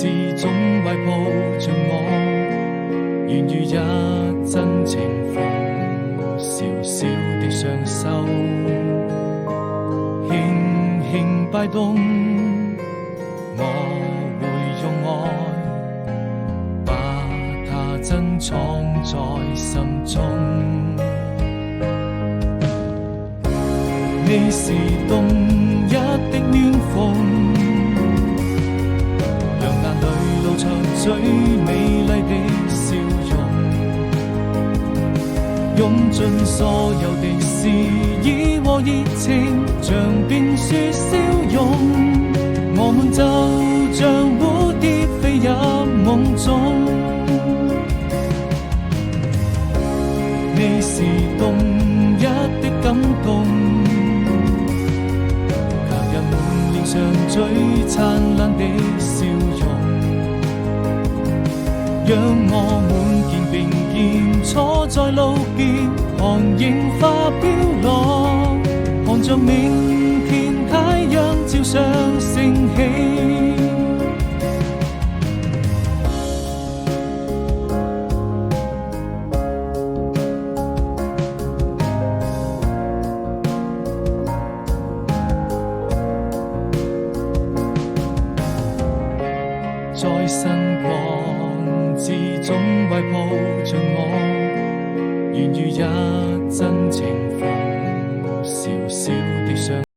始終懷抱着我，願與一真情逢，小小的雙手，輕輕擺動，我會用愛把它珍藏在心中。你是冬日的暖風，讓眼淚露出最美麗的笑容，用盡所有的詩意和熱情，像冰雪消融。我們就像蝴蝶飛入夢中，你是冬日的感動，上最燦爛的笑容，讓我們肩並肩坐在路邊，看櫻花飄落，看着明天太陽照常升起。在晨光之中懷抱着我，願與一真情逢，小小的傷